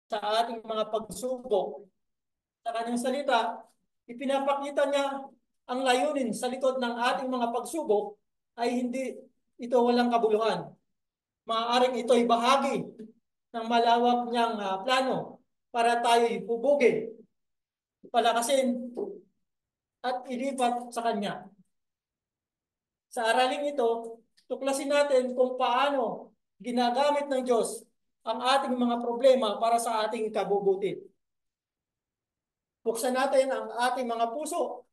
sa ating mga pagsubok. Sa kanyang salita, ipinapakita niya ang layunin sa likod ng ating mga pagsubok ay hindi ito walang kabuluhan. Maaaring ito'y bahagi ng malawak niyang plano para tayo'y hubugin, palakasin, at ilipat sa Kanya. Sa araling ito, tuklasin natin kung paano ginagamit ng Diyos ang ating mga problema para sa ating kabubuti. Buksan natin ang ating mga puso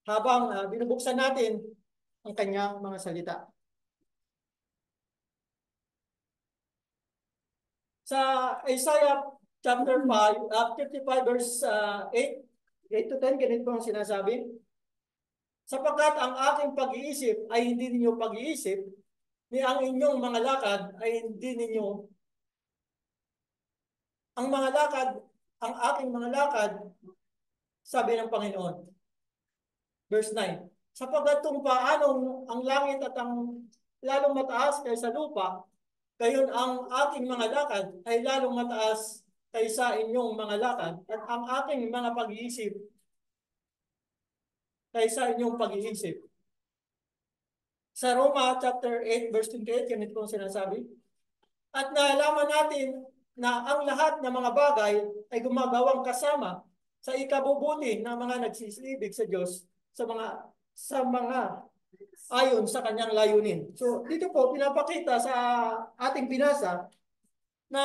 habang binubuksan natin ang Kanyang mga salita. Sa Isaiah chapter 5, 55 verse 8 to 10, ganito ang sinasabi. Sapagkat ang aking pag-iisip ay hindi ninyo pag-iisip, ni ang inyong mga lakad ay hindi ninyo, ang mga lakad, ang aking mga lakad, sabi ng Panginoon. Verse 9. Sapagkat kung paanong ang langit at ang lalong mataas kaysa lupa, gayon ang aking mga lakad ay lalong mataas kaysa inyong mga lakad, at ang aking mga pag-iisip kaysa inyong pag-iisip. Sa Roma chapter 8 verse 28, ganito po sinasabi. At nalaman natin na ang lahat ng mga bagay ay gumagawang kasama sa ikabubuti ng mga nagsisilibig sa Diyos sa mga ayon sa kanyang layunin. So dito po pinapakita sa ating binasa na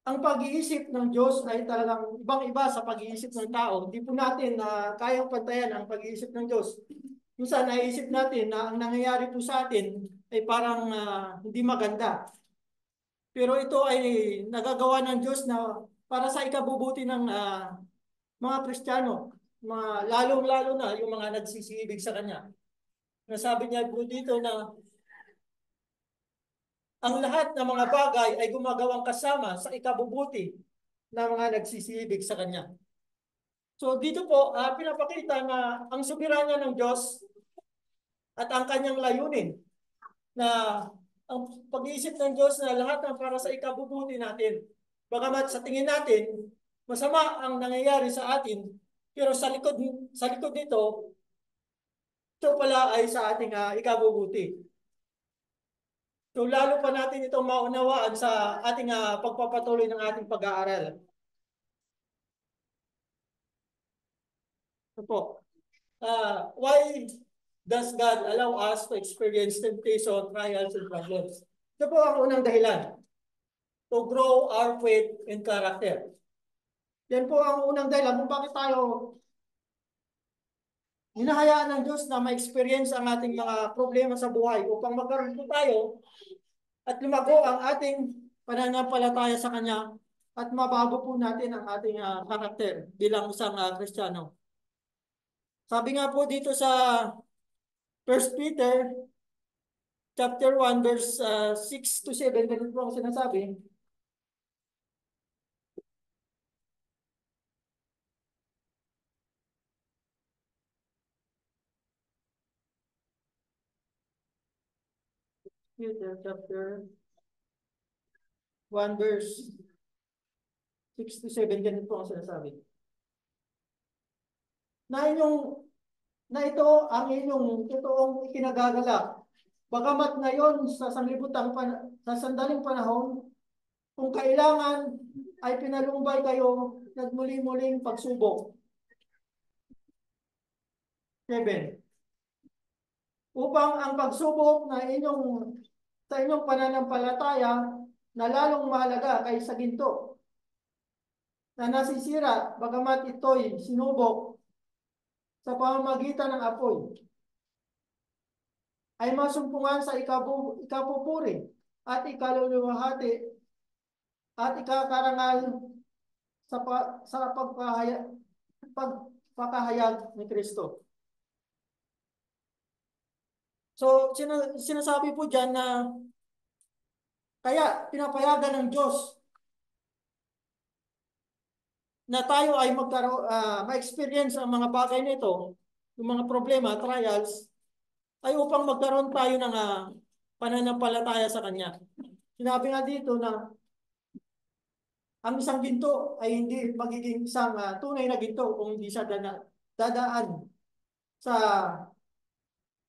ang pag-iisip ng Diyos ay talagang ibang-iba sa pag-iisip ng tao. Hindi po natin kayang pantayan ang pag-iisip ng Diyos. Minsan naisip natin na ang nangyayari po sa atin ay parang hindi maganda. Pero ito ay nagagawa ng Diyos na para sa ikabubuti ng mga Kristiyano, lalong-lalo na yung mga nagsisibig sa Kanya. Nasabi niya po dito na ang lahat ng mga bagay ay gumagawang kasama sa ikabubuti ng mga nagsisibig sa Kanya. So dito po, pinapakita na ang soberanya ng Diyos at ang Kanyang layunin na ang pag-iisip ng Diyos na lahat ng para sa ikabubuti natin. Bagamat sa tingin natin, masama ang nangyayari sa atin, pero sa likod nito, ito pala ay sa ating ikabubuti. So lalo pa natin itong maunawaan sa ating pagpapatuloy ng ating pag-aaral. Ito po. Why does God allow us to experience temptation, trials, and problems? Ito po ang unang dahilan. To grow our faith and character. Yan po ang unang dahilan kung bakit tayo hinahayaan ng Diyos na ma-experience ang ating mga problema sa buhay upang magkaroon po tayo at lumago ang ating pananampalataya sa Kanya at mabago po natin ang ating karakter bilang isang Kristiyano. Sabi nga po dito sa 1 Peter chapter 1 verse 6 to 7, ganun po ang sinasabi. Peter chapter 1 verse 6 to 7, ganun po ang sinasabi. Na ito ang inyong totoong ikinagagalak. Bagamat ngayon sa sandaling panahon, kung kailangan ay pinalumbay kayo ng muli-muling pagsubok. 7. Upang ang pagsubok na sa inyong pananampalataya na lalong mahalaga kaysa ginto na nasisira bagamat ito'y sinubok sa pamamagitan ng apoy ay masumpungan sa ikapupuri at ikaluluwahati at ikakarangal sa pagpapahayag ni Kristo. So, sinasabi po dyan na kaya pinapayagan ng Diyos na tayo ay ma-experience ang mga bagay nito, yung mga problema, trials, ay upang magkaroon tayo ng pananampalataya sa Kanya. Sinabi nga dito na ang isang ginto ay hindi magiging isang tunay na ginto kung hindi siya dadaan sa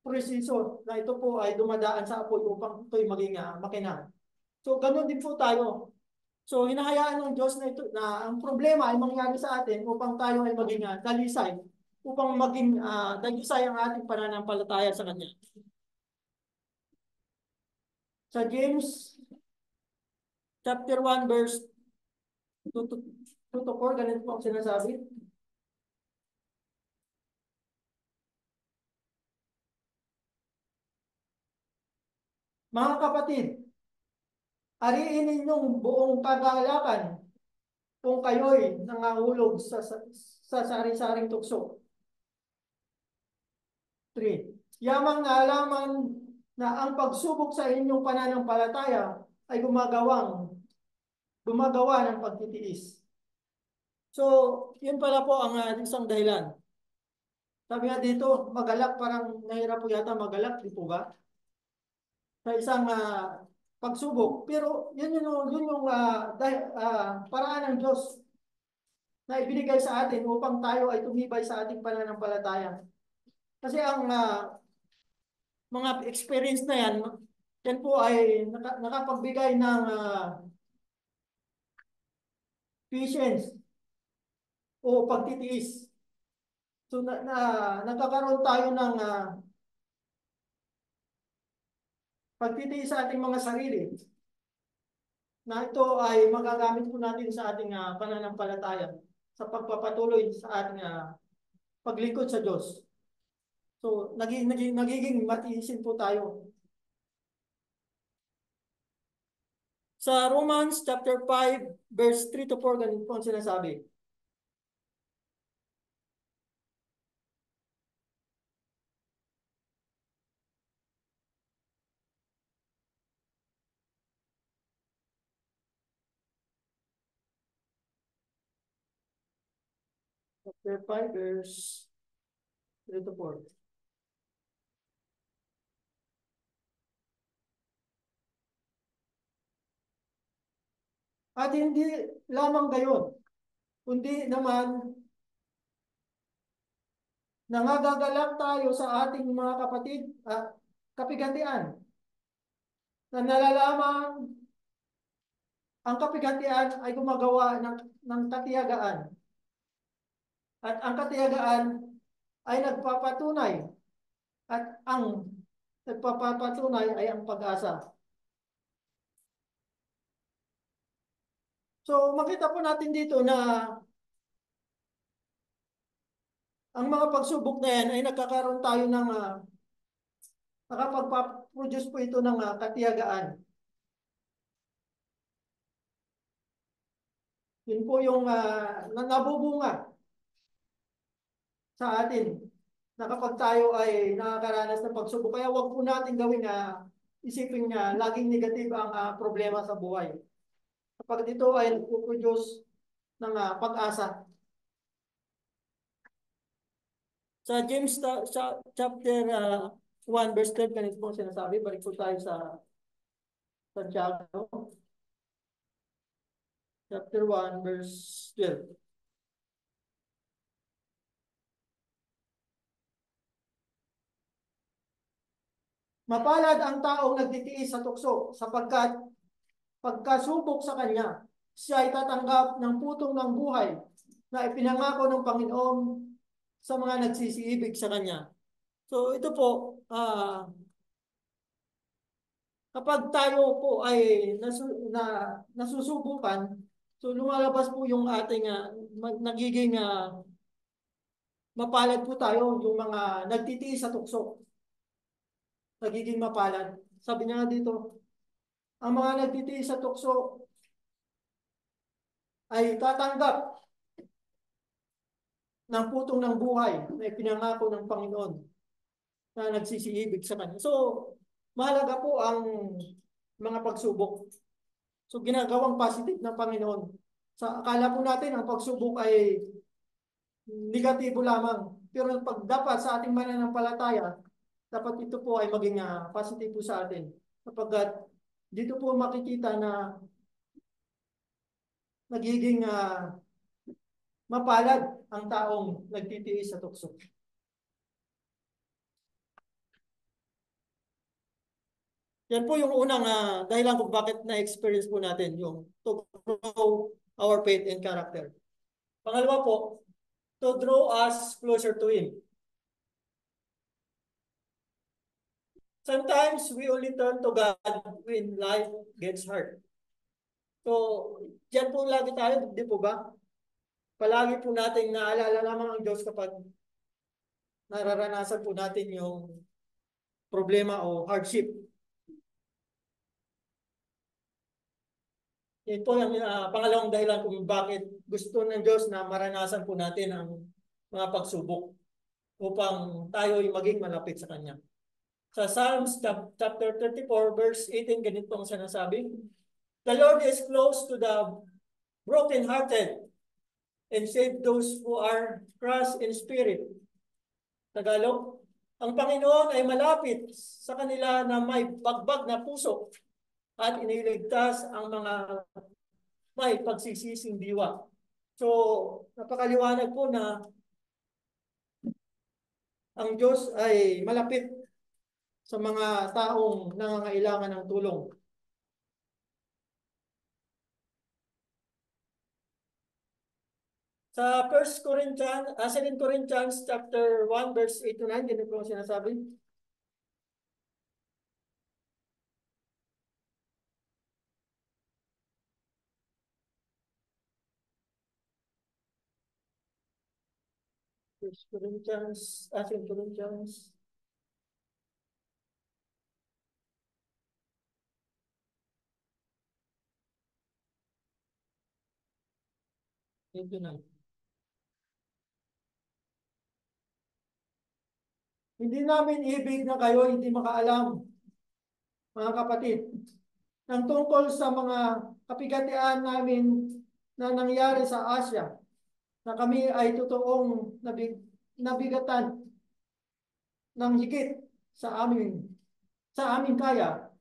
proseso na ito po ay dumadaan sa apoy upang ito'y maging makina. So, ganun din po tayo. So, hinahayaan ng Diyos na ito na ang problema ay mangyari sa atin upang tayo ay maging dalisay, upang maging dalisay ang ating pananampalataya sa Kanya. Sa James chapter 1 verse 2 to 4, ganito po ang sinasabi. Mga kapatid, ariin ninyong buong kagalakan kung kayo'y nangahulog sa sari-saring tukso. 3. Yamang naalaman na ang pagsubok sa inyong pananampalataya ay gumagawa ng pagtitiis. So, yun pala po ang isang dahilan. Sabi nga dito, magalak, parang nahirap po yata magalak, di po ba? Sa isang pagsubok. Pero yun yung paraan ng Diyos na ibinigay sa atin upang tayo ay tumibay sa ating pananampalataya. Kasi ang mga experience na yan po ay nakapagbigay ng patience o pagtitiis. So nagkakaroon tayo ng pagtitiis sa ating mga sarili na ito ay magagamit po natin sa ating pananampalataya sa pagpapatuloy sa ating paglingkod sa Diyos. So nagiging matiisin po tayo. Sa Romans chapter 5 verse 3 to 4, ganito po ang sinasabi. Chapter 5 verse 3 to 4. At hindi lamang gayon, kundi naman nangagagalak tayo sa ating mga kapatid at kapighatian na nalalaman ang kapighatian ay gumagawa ng katiyagaan at ang katiyagaan ay nagpapatunay at ang nagpapatunay ay ang pag-asa. So makita po natin dito na ang mga pagsubok na yan ay nagkakaroon tayo ng nakapag-produce po ito ng katiyagaan. Yun po yung nabubunga sa atin na kapag tayo ay nakakaranas ng pagsubok. Kaya wag po natin gawin isipin laging negative ang problema sa buhay. Kapag ito ay nagpo-produce ng pag-asa. Sa James chapter 1 verse 12, ganito po sinasabi. Balik po tayo sa Santiago. Chapter 1 verse 12. Mapalad ang taong nagtitiis sa tukso sapagkat pagkasubok sa kanya, siya ay tatanggap ng putong ng buhay na ipinangako ng Panginoon sa mga nagsisiibig sa kanya. So ito po, kapag tayo po ay nasusubukan, so lumalabas po yung ating nagiging mapalad po tayo, yung mga nagtitiis sa tukso. Nagiging mapalad. Sabi niya nga dito, ang mga nagtitiis sa tukso ay tatanggap ng putong ng buhay na ipinangako ng Panginoon na nagsisiibig sa Kanya. So, mahalaga po ang mga pagsubok. So, ginagawang positive ng Panginoon. Sa akala po natin, ang pagsubok ay negatibo lamang. Pero pag dapat sa ating mananampalataya, dapat ito po ay maging positive po sa atin. Kapag dito po makikita na nagiging mapalad ang taong nagtitiis sa tukso. Yan po yung unang dahilan kung bakit na-experience po natin yung to grow our faith and character. Pangalawa po, to draw us closer to Him. Sometimes we only turn to God when life gets hard. So, dyan po lagi tayo, di po ba? Palagi po natin naalala lamang ang Diyos kapag nararanasan po natin yung problema o hardship. Yan po yung pangalawang dahilan kung bakit gusto ng Diyos na maranasan po natin ang mga pagsubok upang tayo ay maging malapit sa Kanya. Sa Psalms chapter 34 verse 18, ganito ang sinasabi, "The Lord is close to the brokenhearted and save those who are crushed in spirit." Tagalog, ang Panginoon ay malapit sa kanila na may bagbag na puso at iniligtas ang mga may pagsisising diwa. So, napakaliwanag po na ang Diyos ay malapit sa mga taong nangangailangan ng tulong. Sa 2 Corinthians chapter 1 verse 8 to 9, ganito po ang sinasabi. Second Corinthians. Ito na. Hindi namin ibig na kayo hindi makaalam, mga kapatid, ng tungkol sa mga kapigatian namin na nangyari sa Asia, na kami ay totoong nabigatan ng higit sa amin kaya.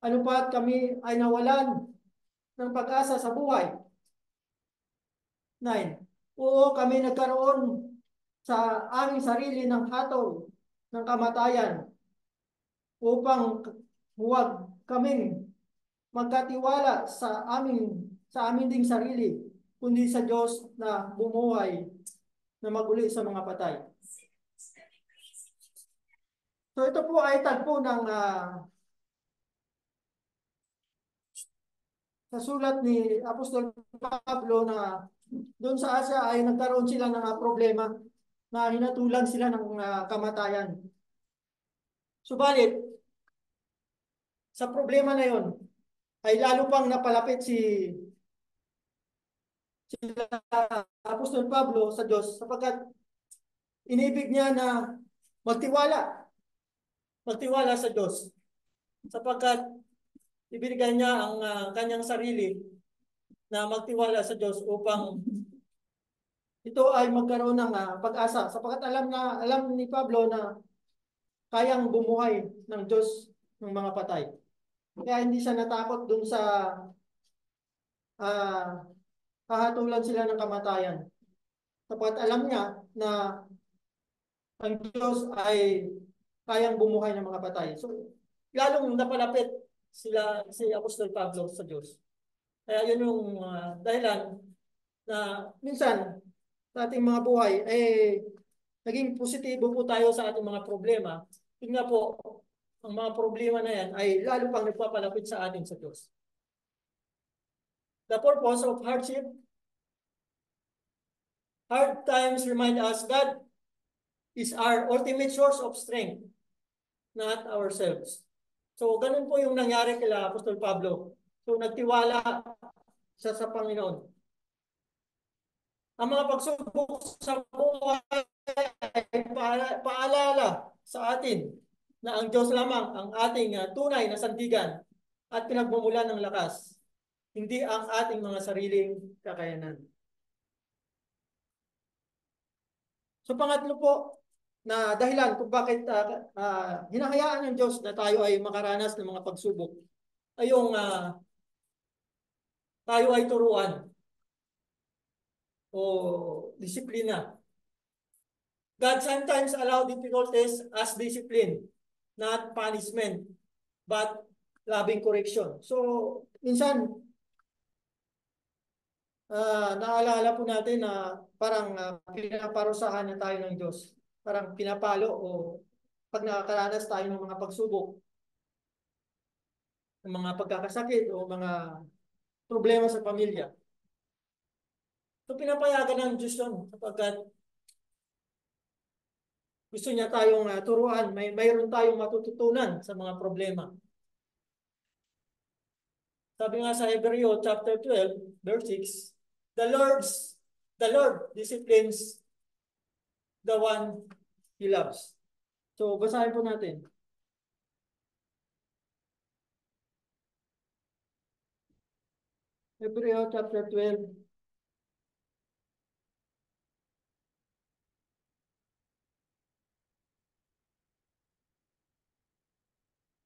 Ano pa't kami ay nawalan ng pag-asa sa buhay. 9. Oo, kami nagkaroon sa aming sarili ng hatol ng kamatayan upang huwag kaming magkatiwala sa amin ding sarili, kundi sa Diyos na bumuhay na maguli sa mga patay. So ito po ay tagpo ng sa sulat ni Apostol Pablo na doon sa Asia ay nagkaroon sila ng problema na hinatulan sila ng kamatayan. Subalit, sa problema na yon ay lalo pang napalapit si Apostol Pablo sa Diyos sapagkat inibig niya na magtiwala sa Diyos sapagkat ibinigay niya ang kanyang sarili na magtiwala sa Diyos upang ito ay magkaroon ng pag-asa sapagkat alam ni Pablo na kayang bumuhay ng Diyos ng mga patay. Kaya hindi siya natakot dun sa hahatulan sila ng kamatayan. Sapagkat alam niya na ang Diyos ay kayang bumuhay ng mga patay. So, lalong napalapit si Apostol Pablo sa Diyos. Kaya yun yung dahilan na minsan sa ating mga buhay, naging positibo po tayo sa ating mga problema. Yun nga po, ang mga problema na yan ay lalo pang nagpapalapit sa atin sa Diyos. The purpose of hardship, hard times remind us God is our ultimate source of strength, not ourselves. So, ganun po yung nangyari kila Apostol Pablo. So, nagtiwala siya sa Panginoon. Ang mga pagsubok sa buhay ay paalala sa atin na ang Diyos lamang ang ating tunay na sandigan at pinagmumulan ng lakas, hindi ang ating mga sariling kakayanan. So pangatlo po na dahilan kung bakit hinahayaan ng Diyos na tayo ay makaranas ng mga pagsubok ay yung tayo ay turuan o disiplina. God sometimes allow difficulties as discipline, not punishment, but loving correction. So, minsan, naalala po natin na parang pinaparusahan na tayo ng Diyos. Parang pinapalo o pag nakakaranas tayo ng mga pagsubok, ng mga pagkakasakit o mga problema sa pamilya. So, pinapayagan ng Diyos yun sapagkat gusto niya tayong turuan, mayroon tayong matututunan sa mga problema. Sabi nga sa Hebreo chapter 12, verse 6, the the Lord disciplines the one He loves. So, basahin po natin. Hebreo chapter 12,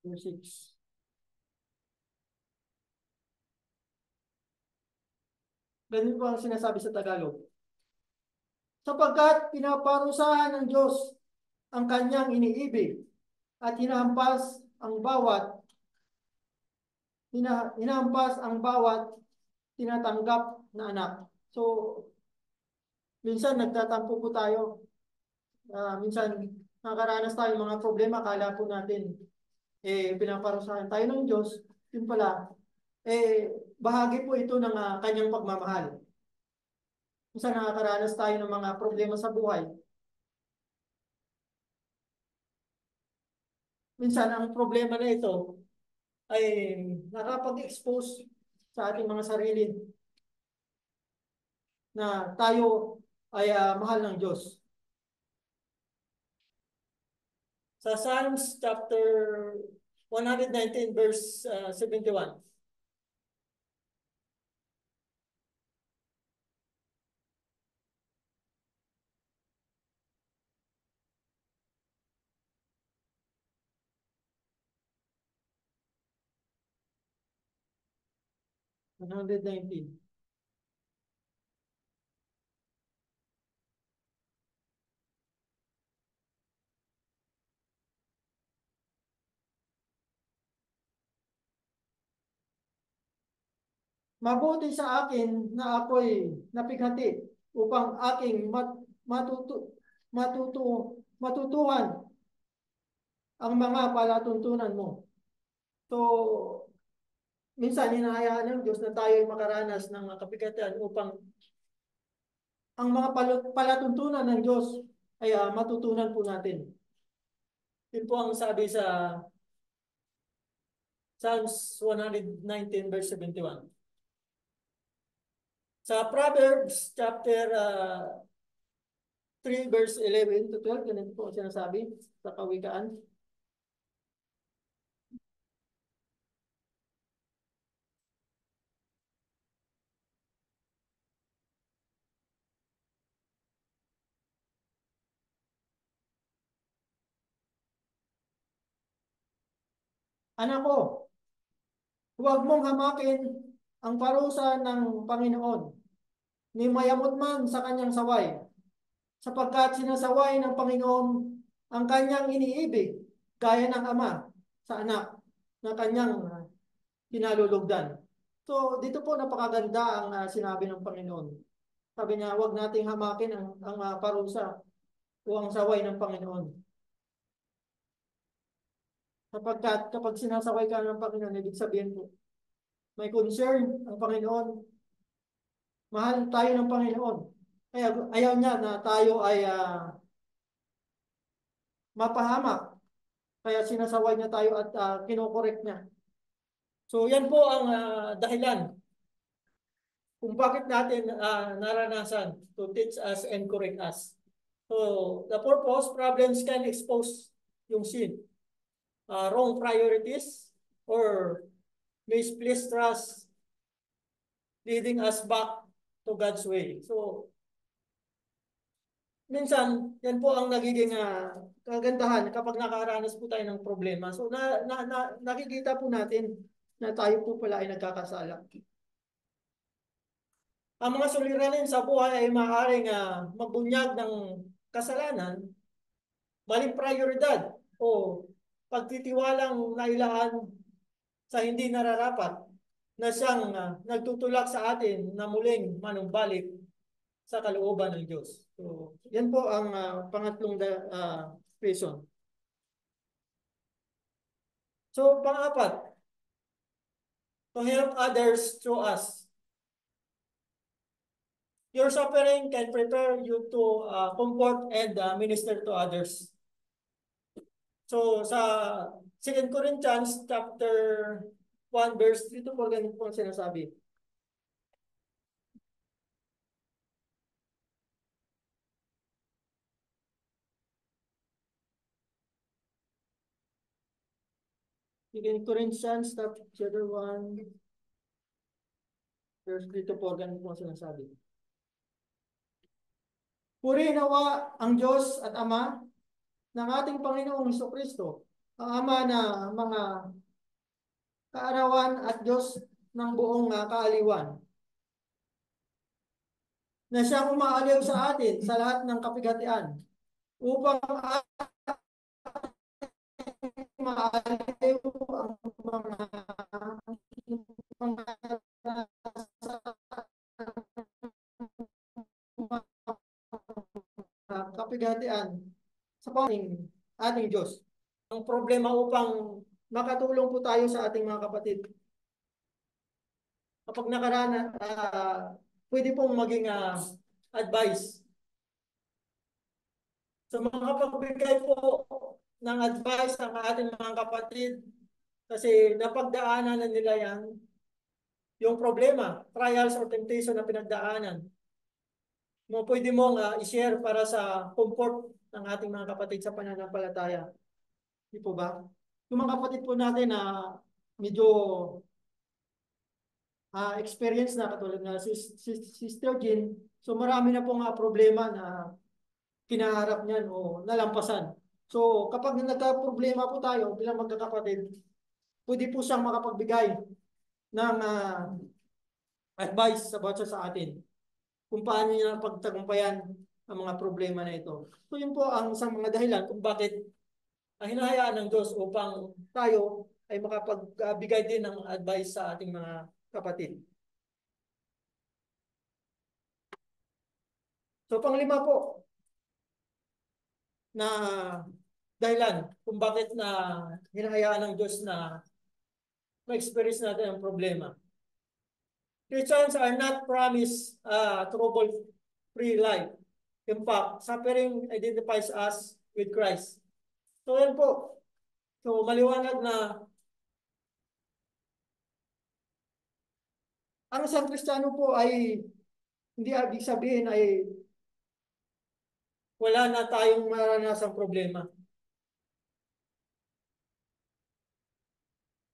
verse 6. Ganun po ang sinasabi sa Tagalog. Sapagkat pinaparusahan ng Diyos ang kanyang iniibig at hinahampas ang bawat tinatanggap na anak. So, minsan nagtatampo po tayo. Minsan nakaranas tayo ng mga problema, akala po natin pinaparusahan tayo ng Diyos. Yun pala, bahagi po ito ng kanyang pagmamahal. Minsan nakakaranas tayo ng mga problema sa buhay. Minsan ang problema na ito ay nakapag-expose sa ating mga sarili na tayo ay mahal ng Diyos. Sa Psalms chapter 119 verse 71. Mabuti sa akin na ako'y napighati upang aking matutuhan ang mga palatuntunan mo. So, minsan hinahayaan ng Diyos na tayo ay makaranas ng kapigatan upang ang mga palatuntunan ng Diyos ay matutunan po natin. Yun po ang sabi sa Psalms 119 verse 71. Sa Proverbs chapter 3 verse 11 to 12, ganito po ang sinasabi sa Kawikaan. Anak ko, huwag mong hamakin ang parusa ng Panginoon, ni mayamot man sa kanyang saway, sapagkat sinasaway ng Panginoon ang kanyang iniibig, gaya ng ama sa anak na kanyang kinalulugdan. So, dito po napakaganda ang sinabi ng Panginoon. Sabi niya, huwag nating hamakin ang parusa o ang saway ng Panginoon. Sapagkat kapag sinasaway ka ng Panginoon, ibig sabihin po, may concern ang Panginoon. Mahal tayo ng Panginoon. Kaya ayaw niya na tayo ay mapahamak. Kaya sinasaway niya tayo at kinokorek niya. So yan po ang dahilan kung bakit natin naranasan to teach us and correct us. So the purpose, problems can expose yung sin. Wrong priorities or misplaced trust leading us back to God's way. So, minsan, yan po ang nagiging kagandahan kapag nakaranas po tayo ng problema. So, nakikita po natin na tayo po pala ay nagkakasala. Ang mga suliranin sa buhay ay maaaring magbunyag ng kasalanan, maling prioridad o pagtitiwalang nailaan sa hindi nararapat na siyang nagtutulak sa atin na muling manumbalik sa kalooban ng Diyos. So, yan po ang pangatlong reason. So, pang-apat, to help others through us. Your suffering can prepare you to comfort and minister to others. So sa 2 Corinthians chapter 1 verse 3 to 4, ganito po ang sinasabi. Second Corinthians chapter 1 verse 3 to 4, ganito po ang sinasabi. Purihin nawa ang Diyos at Ama ng ating Panginoong Hesukristo, ang Ama na mga kaarawan at Diyos ng buong kaaliwan, na siyang umaaliw sa atin sa lahat ng kapighatian, upang maaliw ang mga kapighatian sa panging ating Diyos. Ang problema upang makatulong po tayo sa ating mga kapatid. Kapag nakaraan, pwede pong maging advice. So makapagbigay po ng advice ng ating mga kapatid kasi napagdaanan na nila yan, yung problema, trials or temptation na pinagdaanan. Pwede mong i-share para sa comfort ng ating mga kapatid sa pananampalataya. Di po ba? Yung mga kapatid po natin na medyo experience na katulad na si Sister Jean, so marami na pong problema na kinaharap niyan o nalampasan. So kapag nagka-problema po tayo bilang magkakapatid, pwede po siyang makapagbigay ng advice about sa atin kung paano niya pagtagumpayan ang mga problema na ito. So yun po ang isang mga dahilan kung bakit hinahayaan ng Diyos upang tayo ay makapagbigay din ng advice sa ating mga kapatid. So panglima po na dahilan kung bakit hinahayaan ng Diyos na ma-experience natin ang problema. Christians are not promised trouble-free life. In fact, suffering identifies us with Christ. So yan po. So maliwanag na ang isang Kristiyano po ay hindi ibig sabihin ay wala na tayong maranasang problema.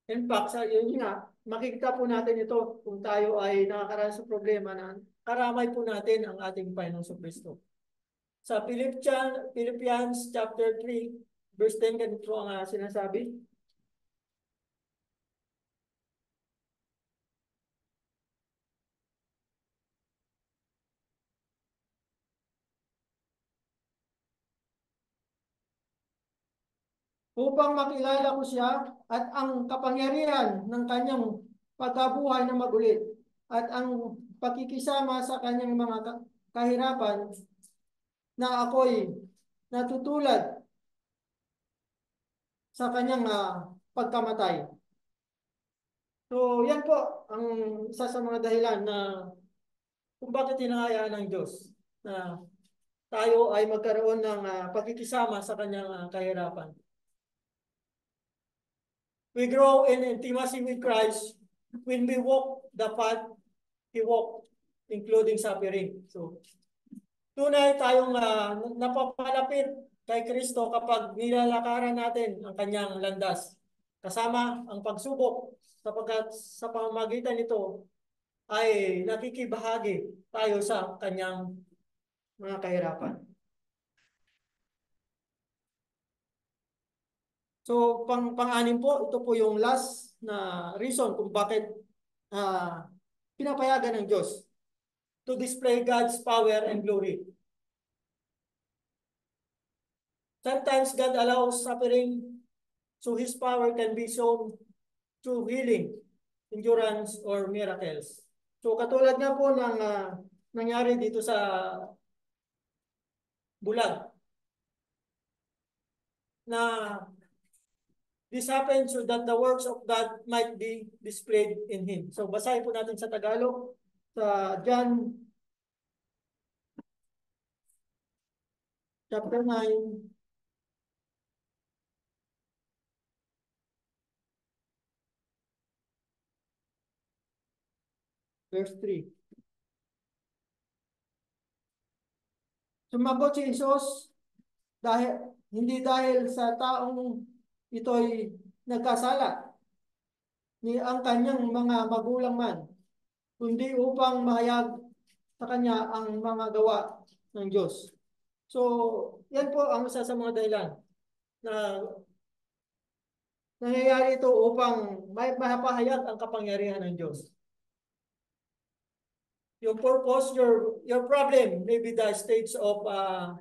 In fact, yun nga, makikita po natin ito kung tayo ay nakakaranas sa problema na karamay po natin ang ating Panginoong Kristo. Sa Philippians chapter 3, verse 10, ganito ang sinasabi. Upang makilala ko siya at ang kapangyarihan ng kanyang pagkabuhay na magulit at ang pakikisama sa kanyang mga kahirapan na ako'y natutulad sa kanyang pagkamatay. So yan po ang isa sa mga dahilan na kung bakit hinahayaan ng Diyos na tayo ay magkaroon ng pakikisama sa kanyang kahirapan. We grow in intimacy with Christ when we walk the path He walked, including suffering. So, tunay tayong napapalapit kay Kristo kapag nilalakaran natin ang kanyang landas. Kasama ang pagsubok sapagkat sa pamamagitan nito ay nakikibahagi tayo sa kanyang mga kahirapan. So, pang-anim po, ito po yung last na reason kung bakit pinapayagan ng Diyos to display God's power and glory. Sometimes God allows suffering so His power can be shown through healing, endurance, or miracles. So katulad nga po ng nangyari dito sa Bulag, na this happened so that the works of God might be displayed in Him. So basahin po natin sa Tagalog, sa John chapter 9, verse 3. Sumagot si Jesus, hindi dahil sa taong ito'y nagkasala, ni ang kanyang mga magulang man, kundi upang mahayag sa kanya ang mga gawa ng Diyos. So, yan po ang isa sa mga dahilan na nangyayari ito upang mapahayag ang kapangyarihan ng Diyos. Your purpose, your problem may be the stage of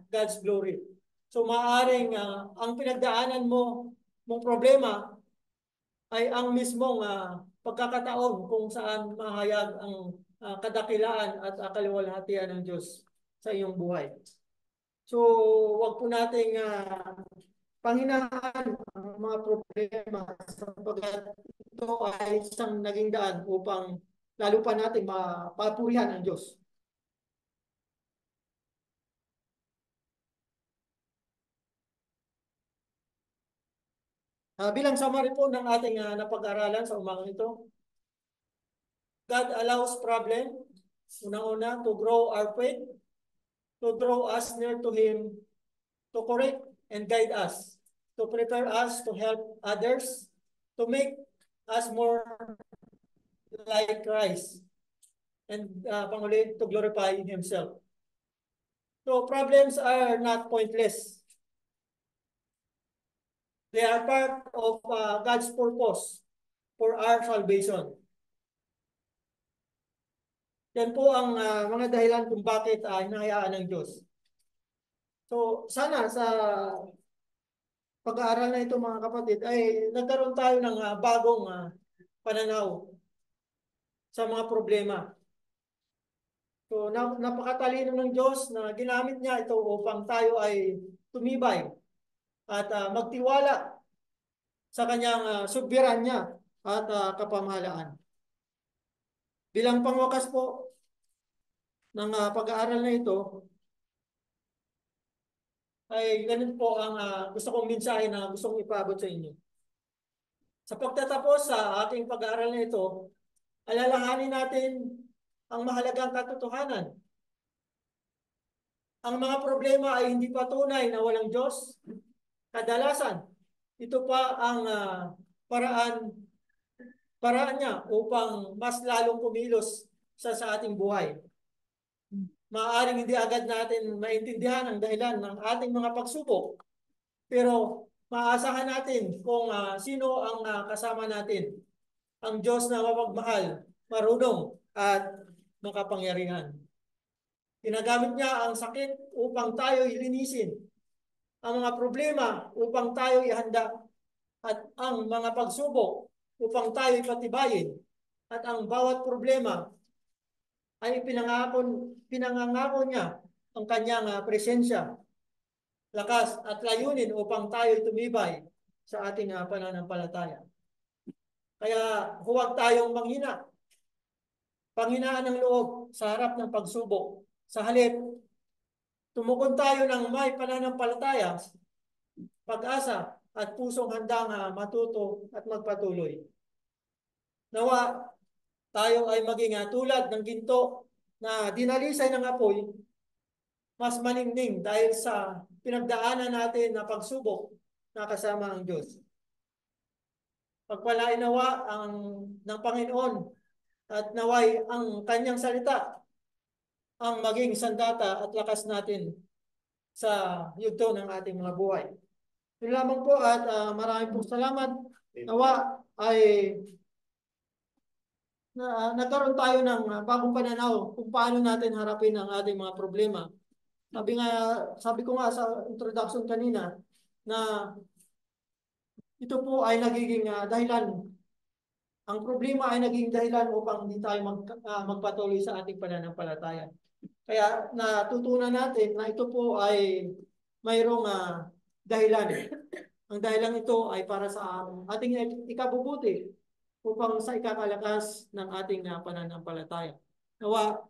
God's glory. So maaaring ang pinagdaanan mong problema ay ang mismong pagkakataon kung saan mahayag ang kadakilaan at kaliwalhatian ng Diyos sa iyong buhay. So wag po nating panghinaan ang mga problema sapagkat ito ay isang naging daan upang lalo pa natin mapapurihan ang Diyos. Bilang summary po ng ating napag-aralan sa umagang ito, God allows problem, unang-una, to grow our faith, to draw us near to Him, to correct and guide us, to prepare us to help others, to make us more like Christ, and panguli, to glorify Himself. So problems are not pointless. They are part of God's purpose for our salvation. Yan po ang mga dahilan kung bakit hinahayaan ng Diyos. So sana sa pag-aaral na ito mga kapatid ay nagkaroon tayo ng bagong pananaw sa mga problema. So napakatalino ng Diyos na ginamit niya ito upang tayo ay tumibay at magtiwala sa kanyang soberanya at kapamahalaan. Bilang pangwakas po ng pag-aaral na ito, ay ganun po ang gusto kong mensahe na gusto kong ipaabot sa inyo. Sa pagtatapos sa aking pag-aaral na ito, alalahanin natin ang mahalagang katotohanan. Ang mga problema ay hindi patunay na walang Diyos. Kadalasan, ito pa ang paraan niya upang mas lalong kumilos sa ating buhay. Maaaring hindi agad natin maintindihan ang dahilan ng ating mga pagsubok, pero maaasahan natin kung sino ang kasama natin. Ang Diyos na mapagmahal, marunong at makapangyarihan. Ginagamit niya ang sakit upang tayo ilinisin, ang mga problema upang tayo ihanda, at ang mga pagsubok upang tayo ipatibayin, at ang bawat problema ay pinangangako niya ang kanyang presensya, lakas at layunin upang tayo tumibay sa ating pananampalataya. Kaya huwag tayong manghina. Panghinaan ng loob sa harap ng pagsubok. Sa halip, tumukod tayo ng may pananampalataya, pag-asa at pusong handang matuto at magpatuloy. Nawa tayo ay maging tulad ng ginto na dinalisay ng apoy, mas maningning dahil sa pinagdaanan natin na pagsubok na kasama ang Diyos. Pagpalain nawa ng Panginoon at naway ang kanyang salita ang maging sandata at lakas natin sa yugto ng ating mga buhay. Yun lamang po at maraming pong salamat. Nawa ay nagkaroon tayo ng bagong pananaw kung paano natin harapin ang ating mga problema. Sabi ko nga sa introduction kanina na ito po ay nagiging dahilan. Ang problema ay naging dahilan upang hindi tayo magpatuloy sa ating pananampalataya. Kaya natutunan natin na ito po ay mayroong dahilan. Ang dahilan ito ay para sa ating ikabubuti upang sa ikakalakas ng ating pananampalataya. Nawa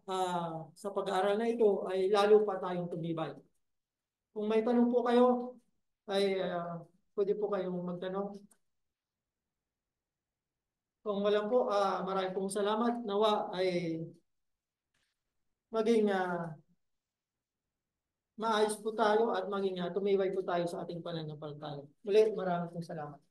sa pag-aaral na ito ay lalo pa tayong tumibay. Kung may tanong po kayo, ay pwede po kayong magtanong. Kung wala po, maraming pong salamat. Nawa ay maging maayos po tayo at maging tumibay po tayo sa ating pananampalataya. Muli, maraming pong salamat.